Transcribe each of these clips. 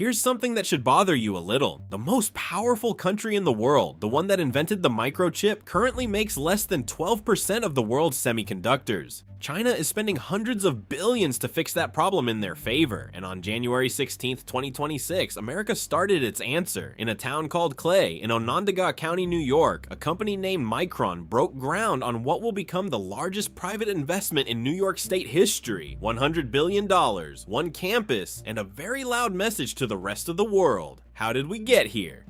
Here's something that should bother you a little. The most powerful country in the world, the one that invented the microchip, currently makes less than 12% of the world's semiconductors. China is spending hundreds of billions to fix that problem in their favor, and on January 16, 2026, America started its answer. In a town called Clay, in Onondaga County, New York, a company named Micron broke ground on what will become the largest private investment in New York State history. $100 billion, one campus, and a very loud message to the rest of the world. How did we get here?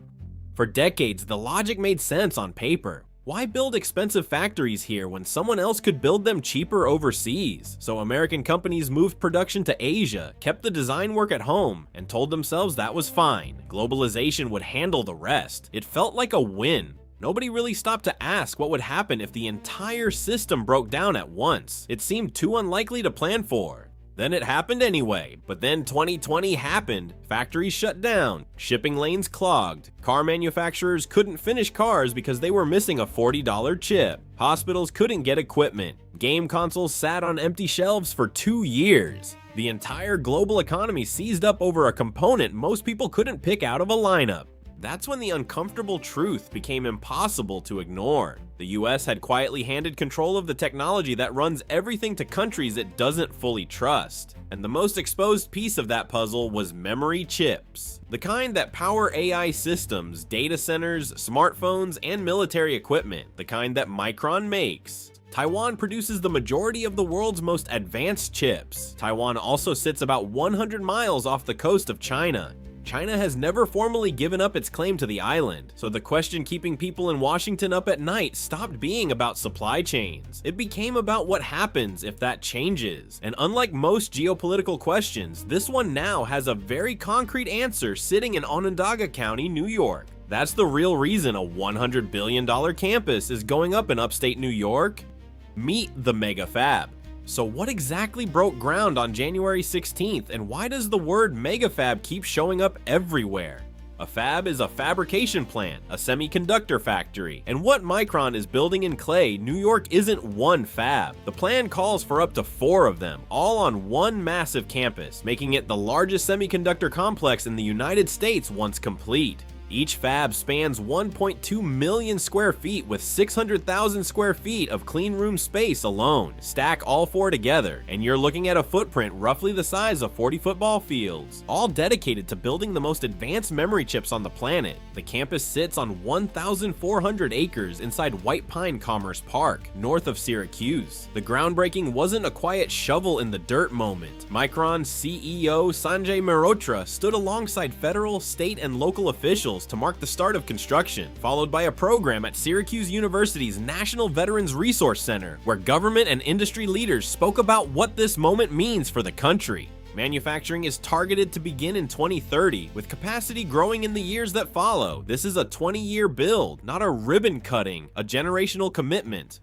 For decades, the logic made sense on paper. Why build expensive factories here when someone else could build them cheaper overseas? So American companies moved production to Asia, kept the design work at home, and told themselves that was fine. Globalization would handle the rest. It felt like a win. Nobody really stopped to ask what would happen if the entire system broke down at once. It seemed too unlikely to plan for. Then it happened anyway, but then 2020 happened. Factories shut down, shipping lanes clogged, car manufacturers couldn't finish cars because they were missing a $40 chip, hospitals couldn't get equipment, game consoles sat on empty shelves for 2 years. The entire global economy seized up over a component most people couldn't pick out of a lineup. That's when the uncomfortable truth became impossible to ignore. The US had quietly handed control of the technology that runs everything to countries it doesn't fully trust. And the most exposed piece of that puzzle was memory chips. The kind that power AI systems, data centers, smartphones, and military equipment. The kind that Micron makes. Taiwan produces the majority of the world's most advanced chips. Taiwan also sits about 100 miles off the coast of China. China has never formally given up its claim to the island, so the question keeping people in Washington up at night stopped being about supply chains. It became about what happens if that changes. And unlike most geopolitical questions, this one now has a very concrete answer sitting in Onondaga County, New York. That's the real reason a $100 billion campus is going up in upstate New York. Meet the megafab. So what exactly broke ground on January 16th, and why does the word megafab keep showing up everywhere? A fab is a fabrication plant, a semiconductor factory, and what Micron is building in Clay, New York isn't one fab. The plan calls for up to 4 of them, all on one massive campus, making it the largest semiconductor complex in the United States once complete. Each fab spans 1.2 million square feet with 600,000 square feet of clean room space alone. Stack all 4 together, and you're looking at a footprint roughly the size of 40 football fields, all dedicated to building the most advanced memory chips on the planet. The campus sits on 1,400 acres inside White Pine Commerce Park, north of Syracuse. The groundbreaking wasn't a quiet shovel in the dirt moment. Micron's CEO Sanjay Mehrotra stood alongside federal, state, and local officials to mark the start of construction, followed by a program at Syracuse University's National Veterans Resource Center, where government and industry leaders spoke about what this moment means for the country. Manufacturing is targeted to begin in 2030, with capacity growing in the years that follow. This is a 20-year build, not a ribbon cutting, a generational commitment.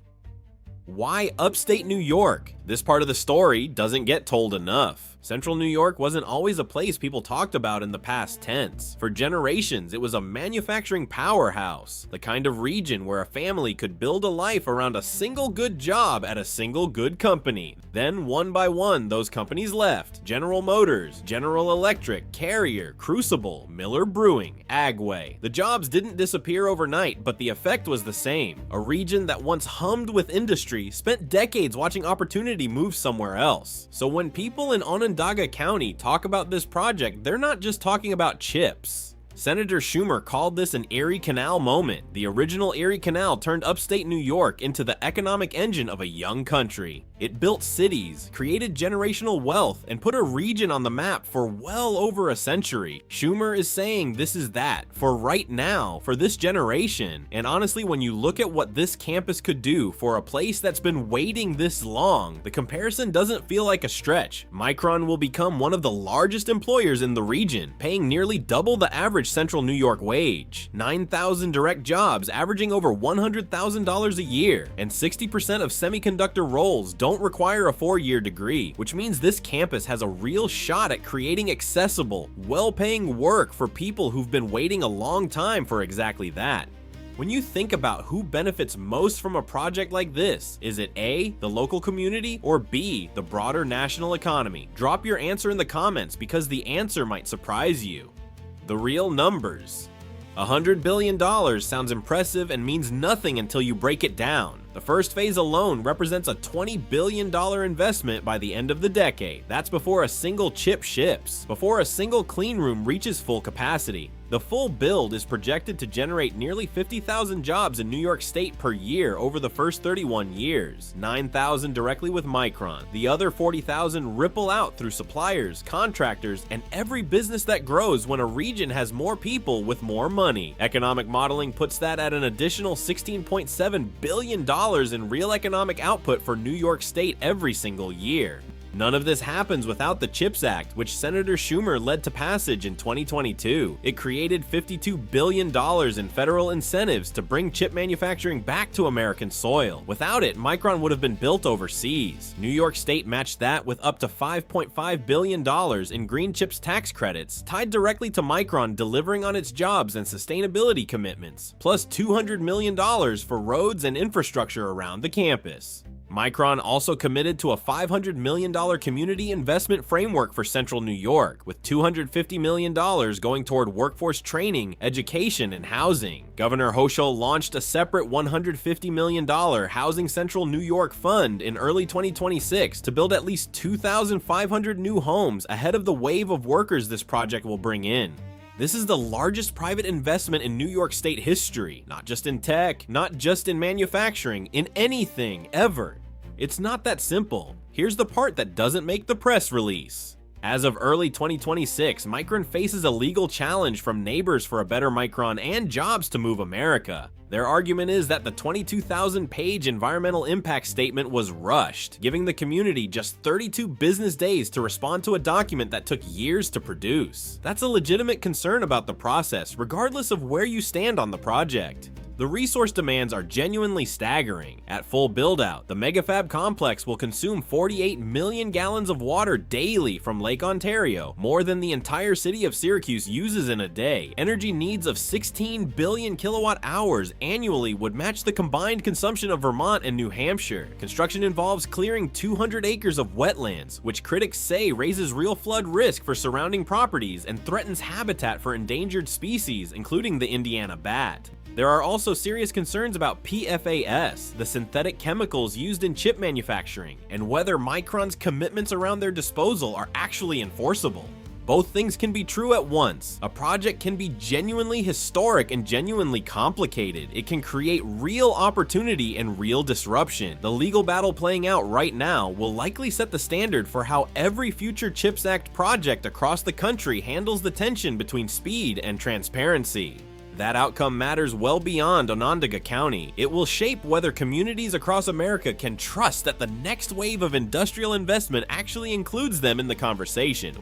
Why upstate New York? This part of the story doesn't get told enough. Central New York wasn't always a place people talked about in the past tense. For generations, it was a manufacturing powerhouse, the kind of region where a family could build a life around a single good job at a single good company. Then, one by one, those companies left. General Motors, General Electric, Carrier, Crucible, Miller Brewing, Agway. The jobs didn't disappear overnight, but the effect was the same. A region that once hummed with industry spent decades watching opportunity move somewhere else. So when people in Onondaga County talk about this project, they're not just talking about chips. Senator Schumer called this an Erie Canal moment. The original Erie Canal turned upstate New York into the economic engine of a young country. It built cities, created generational wealth, and put a region on the map for well over a century. Schumer is saying this is that, for right now, for this generation. And honestly, when you look at what this campus could do for a place that's been waiting this long, the comparison doesn't feel like a stretch. Micron will become one of the largest employers in the region, paying nearly double the average Central New York wage, 9,000 direct jobs averaging over $100,000 a year, and 60% of semiconductor roles don't require a 4-year degree, which means this campus has a real shot at creating accessible, well-paying work for people who've been waiting a long time for exactly that. When you think about who benefits most from a project like this, is it A, the local community, or B, the broader national economy? Drop your answer in the comments because the answer might surprise you. The real numbers. $100 billion sounds impressive and means nothing until you break it down. The first phase alone represents a $20 billion investment by the end of the decade. That's before a single chip ships, before a single clean room reaches full capacity. The full build is projected to generate nearly 50,000 jobs in New York State per year over the first 31 years, 9,000 directly with Micron. The other 40,000 ripple out through suppliers, contractors, and every business that grows when a region has more people with more money. Economic modeling puts that at an additional $16.7 billion in real economic output for New York State every single year. None of this happens without the CHIPS Act, which Senator Schumer led to passage in 2022. It created $52 billion in federal incentives to bring chip manufacturing back to American soil. Without it, Micron would have been built overseas. New York State matched that with up to $5.5 billion in green chips tax credits, tied directly to Micron delivering on its jobs and sustainability commitments, plus $200 million for roads and infrastructure around the campus. Micron also committed to a $500 million community investment framework for Central New York, with $250 million going toward workforce training, education, and housing. Governor Hochul launched a separate $150 million Housing Central New York fund in early 2026 to build at least 2,500 new homes ahead of the wave of workers this project will bring in. This is the largest private investment in New York State history, not just in tech, not just in manufacturing, in anything, ever. It's not that simple. Here's the part that doesn't make the press release. As of early 2026, Micron faces a legal challenge from Neighbors for a Better Micron and Jobs to Move America. Their argument is that the 22,000-page environmental impact statement was rushed, giving the community just 32 business days to respond to a document that took years to produce. That's a legitimate concern about the process, regardless of where you stand on the project. The resource demands are genuinely staggering. At full build-out, the megafab complex will consume 48 million gallons of water daily from Lake Ontario, more than the entire city of Syracuse uses in a day. Energy needs of 16 billion kilowatt hours annually would match the combined consumption of Vermont and New Hampshire. Construction involves clearing 200 acres of wetlands, which critics say raises real flood risk for surrounding properties and threatens habitat for endangered species, including the Indiana bat. There are also serious concerns about PFAS, the synthetic chemicals used in chip manufacturing, and whether Micron's commitments around their disposal are actually enforceable. Both things can be true at once. A project can be genuinely historic and genuinely complicated. It can create real opportunity and real disruption. The legal battle playing out right now will likely set the standard for how every future CHIPS Act project across the country handles the tension between speed and transparency. That outcome matters well beyond Onondaga County. It will shape whether communities across America can trust that the next wave of industrial investment actually includes them in the conversation.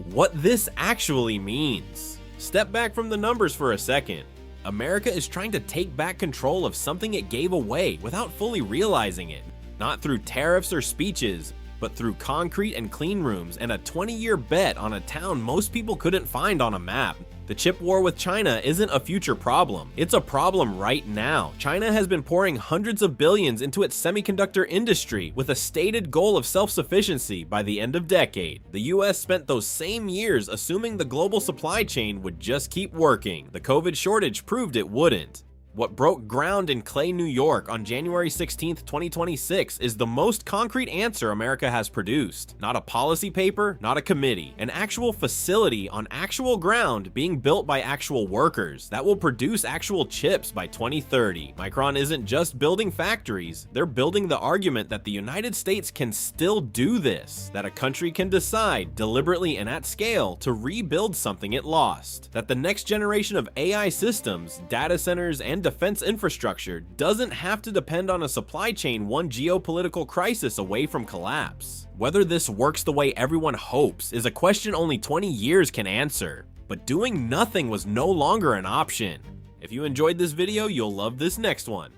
What this actually means. Step back from the numbers for a second. America is trying to take back control of something it gave away without fully realizing it. Not through tariffs or speeches, but through concrete and clean rooms and a 20-year bet on a town most people couldn't find on a map. The chip war with China isn't a future problem. It's a problem right now. China has been pouring hundreds of billions into its semiconductor industry with a stated goal of self-sufficiency by the end of decade. The US spent those same years assuming the global supply chain would just keep working. The COVID shortage proved it wouldn't. What broke ground in Clay, New York on January 16, 2026 is the most concrete answer America has produced. Not a policy paper, not a committee. An actual facility on actual ground being built by actual workers that will produce actual chips by 2030. Micron isn't just building factories, they're building the argument that the United States can still do this, that a country can decide deliberately and at scale to rebuild something it lost, that the next generation of AI systems, data centers, and defense infrastructure doesn't have to depend on a supply chain one geopolitical crisis away from collapse. Whether this works the way everyone hopes is a question only 20 years can answer, but doing nothing was no longer an option. If you enjoyed this video, you'll love this next one.